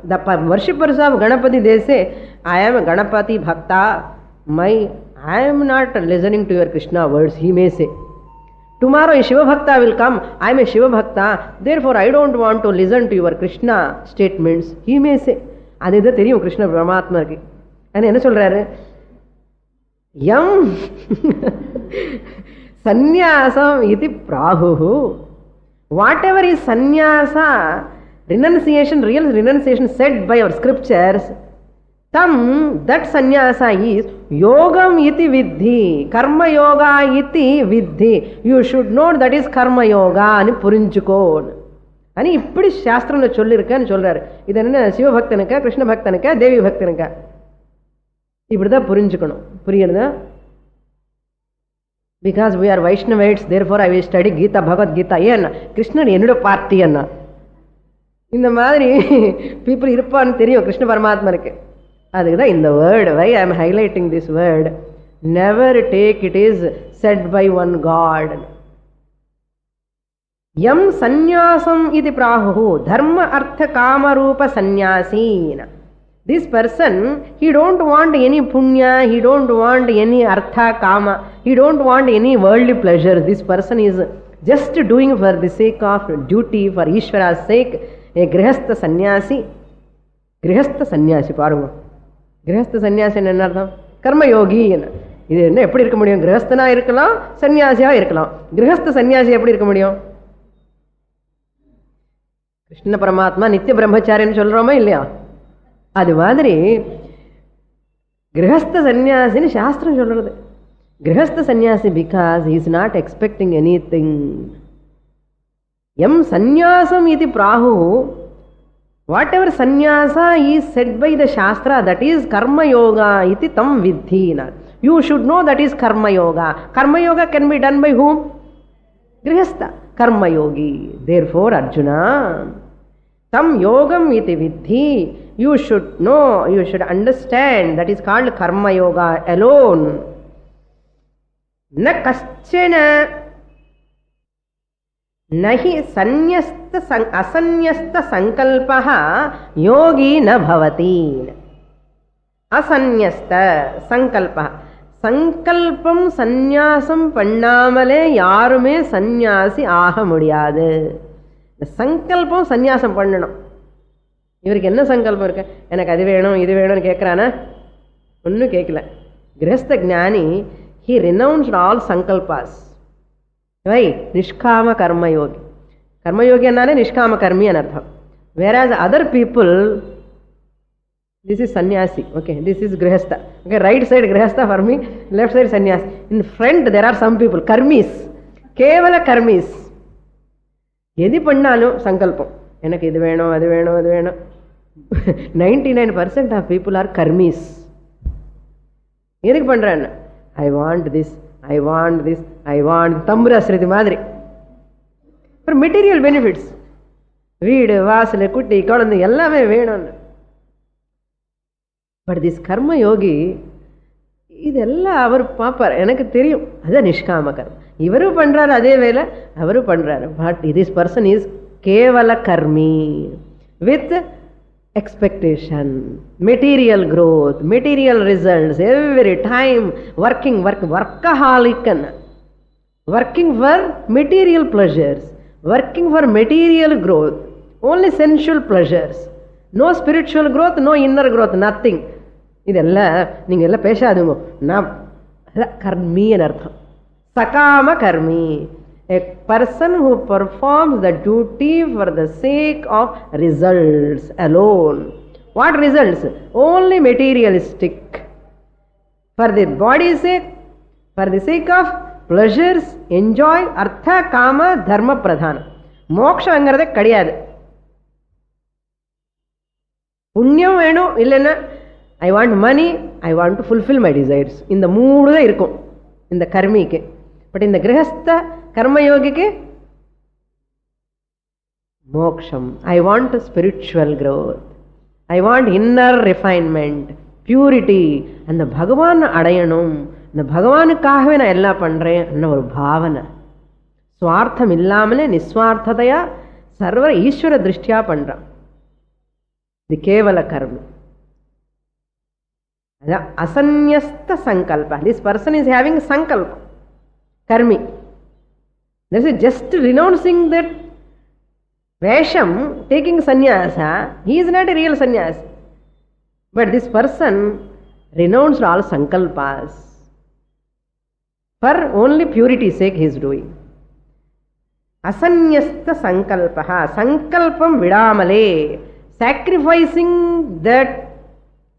the worshippers of Ganapati, they say, I am a Ganapati Bhakta, I am not listening to your Krishna words, he may say. Tomorrow a Shiva Bhakta will come, I am a Shiva Bhakta, therefore I don't want to listen to your Krishna statements, he may say. அதுதான் தெரியும் கிருஷ்ண பரமாத்மாக்கு. அது என்ன சொல்றாரு? யம் சந்நியாசம் இது பிராஹு. Whatever is sannyasa, renunciation, real renunciation said by our scriptures, tam, that sannyasa is yogam iti viddhi, karma yoga iti viddhi. You should know that is karma yoga ani purinchuko ani ippadi shastramla sollirukanu solraru. Idu enna Shiva bhaktanuka, Krishna bhaktanuka, Devi bhaktanuka, ippadi da purinchukanum. Puriyadha? Because we are Vaishnavites, therefore I will study Gita, Bhagavad Gita. Yenna Krishna ennoda party anna. இந்த மாதிரி people இருப்பான்னு தெரியும் கிருஷ்ண பரமாத்மனுக்கு. அதுக்கு தான் இந்த word, why I am highlighting this word, never take it is said by one god. யம் சந்நியாசம் இது பிராஹு தர்ம அர்த்த Kamarupa சந்நியாசீன. This person, he don't want any punya, he don't want any artha kama, he don't want any worldly pleasures. This person is just doing for the sake of duty, for Ishvara's sake. A grihastha sannyasi. Grihastha sannyasi பாருங்க. கிரகஸ்த சன்னியாசி என்ன அர்த்தம்? கர்மயோகி. இது என்ன எப்படி இருக்க முடியும்? கிரகஸ்தனா இருக்கலாம், சன்னியாசியா இருக்கலாம். கிரகஸ்த சன்னியாசி எப்படி இருக்க முடியும்? கிருஷ்ண பரமாத்மா நித்திய பிரம்மச்சாரின்னு சொல்றோமா இல்லையா? அது மாதிரி கிரகஸ்த சன்னியாசின்னு சாஸ்திரம் சொல்றது. கிரகஸ்த சன்னியாசி because he is not expecting anything. M சந்நியாசம் இது பிராஹு. Whatever sannyasa is said by the shastra, that is karma yoga iti tam vidhi. You should know that is karma yoga. Karma yoga can be done by whom? Grihastha, karma yogi. Therefore Arjuna, tam yogam iti vidhi. You should know, you should understand, that is called karma yoga alone. Na kaschana nahi sanyasta asanyasta sankalpaha yogi na bhavati. Asanyasta sankalpaha, sankalpam sanyasam பண்ணாமலே யாருமே சந்நியாசி ஆக முடியாது. சங்கல்பம் சந்நியாசம் பண்ணணும். இவருக்கு என்ன சங்கல்பம் இருக்கு? எனக்கு அது வேணும் இது வேணும்னு கேட்குறானா? ஒன்றும் கேட்கல. கிரகஸ்த ஞானி, he renounced all sankalpas. வை நிஷ்காம கர்மயோகி. கர்மயோகி என்னாலே நிஷ்காம கர்மி அனர்த்தம். whereas other people, this is sannyasi, okay, this is grihastha, okay, right side grihastha for me, left side sannyasi. In front there are some people karmis, kevala karmis. எது பண்ணாலும் சங்கல்பம், எனக்கு இது வேணும் அது வேணும் அது வேணும். 99% ஆஃப் பீப்புள் ஆர் கர்மீஸ். எதுக்கு பண்றான்னு? I want this, I want this, I want தம்புராசிரதி மாதிரி. அப்புறம் மெட்டீரியல் பெனிஃபிட்ஸ், வீடு வாசல் குட்டி குழந்தை எல்லாமே வேணும்னு. பட் திஸ் கர்ம யோகி இதெல்லாம் அவர் பார்ப்பார், எனக்கு தெரியும், அதுதான் நிஷ்காம கர்மம். இவரும் பண்றாரு அதே வேலை, அவரும் பண்றாரு. பட் திஸ் பர்சன் இஸ் கேவல Karmi with expectation, material growth, material results, every time working, workaholic, working for material pleasures, working for material growth, only sensual pleasures, no spiritual growth, no inner growth, nothing. இதெல்லாம் நீங்க எல்லாம் பேசாதுங்க. நான் கர்மின்னு அர்த்தம். சகாம Karmi, a person who performs the duty for the sake of results alone. What results? Only materialistic. For the body's sake, for the sake of pleasures, enjoy, artha, kama, dharma, pradhana. மோக்ஷம் அங்கிறதே கிடையாது. புண்ணியம் வேணும், இல்லைன்னா I want money, I want to fulfil my desires. இந்த மூணு தான் இருக்கும் இந்த கர்மிக்கு. பட் இந்த கிரகஸ்த கர்மயோகிக்கு மோக்ஷம். I want spiritual growth, I want inner refinement, purity. அந்த பகவான் அடையணும், அந்த பகவானுக்காகவே நான் எல்லாம் பண்றேன் அన్న ஒரு பாவனை. சுவார்த்தம் இல்லாமலே நிஸ்வார்த்ததையா சர்வ ஈஸ்வர திருஷ்டியா பண்றான். இது கேவல கர்மி. அதான் அசன்யஸ்த சங்கல்ப. திஸ் பர்சன் இஸ் ஹேவிங் சங்கல்பம். Karmi. This is just renouncing that Vesham, taking sannyasa. He is not a real sannyasi. But this person renounced all sankalpas. For only purity's sake he is doing. Asanyasta sankalpaha. Sankalpam vidamale. Sacrificing that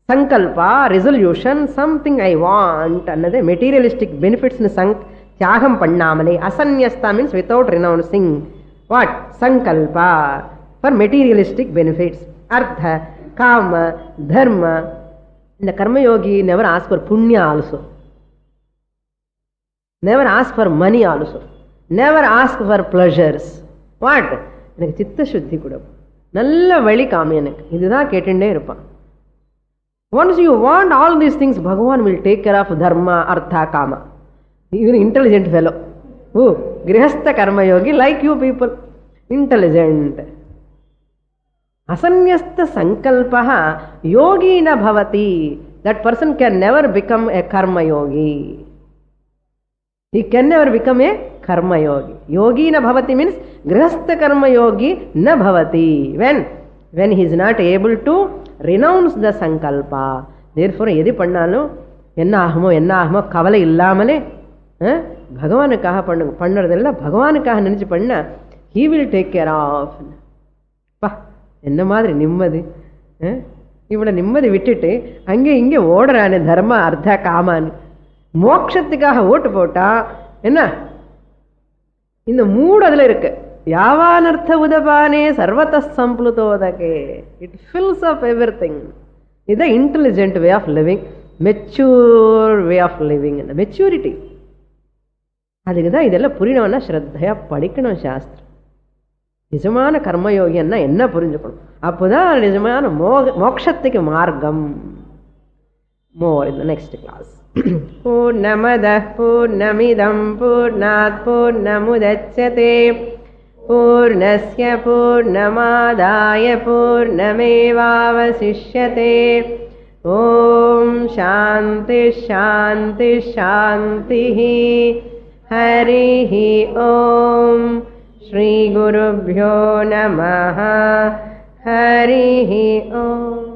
sankalpa, resolution, something I want, another materialistic benefits in தியாகம் பண்ணாமலே. அசன்யஸ்தா means without renouncing what? Sankalpa for materialistic benefits, artha, kama, dharma. இந்த karmayogi never ask for punya also, never ask for money also, never ask for pleasures. What? எனக்கு சித்த சுத்தி கொடு, நல்ல வழி காமி எனக்கு, இதுதான் கேட்டுட்டே இருப்பான். Once you want all these things, Bhagavan will take care of dharma, artha, kama. Even intelligent fellow. Oh, grihastha karma yogi like you people. Intelligent. Asanyastha sankalpaha yogi na bhavati. That person can never become a karma yogi. He can never become a karma yogi. Yogi na bhavati means grihastha karma yogi na bhavati. When he is not able to renounce the sankalpa. Therefore எது பண்ணாலும் என்ன ஆகுமோ கவலை இல்லாமலே பகவானுக்காக பண்ணுறதெல்லாம் பகவானுக்காக நினச்சி பண்ண he will take care of. பா என்ன மாதிரி நிம்மதி, இவ்வளோ நிம்மதி விட்டுட்டு அங்கே இங்கே ஓடுறானே தர்ம அர்த்த காமான்னு. மோட்சத்துக்காக ஓட்டு போட்டா என்ன, இந்த மூடு அதில் இருக்கு. யாவானர்த்த உதபானே சர்வத சம்ப்ளுதோதகே. It fills up every thing. இது intelligent way of living, mature way of living, maturity. அதுக்கு தான் இதெல்லாம் புரியணும்னா ஸ்ரத்தையா படிக்கணும் சாஸ்திரம். நிஜமான கர்மயோகியன்னா என்ன புரிஞ்சுக்கணும், அப்போதான் நிஜமான மோக்ஷத்துக்கு மார்க்கம். More in the next class. Purnamadah Purnamidam Purnat Purnamudachyate Purnasya Purnamadaya Purnamevavasishyate. Om Shanti Shanti Shantihi. Harihi Om. Shri Gurubhyo Namaha. Harihi Om.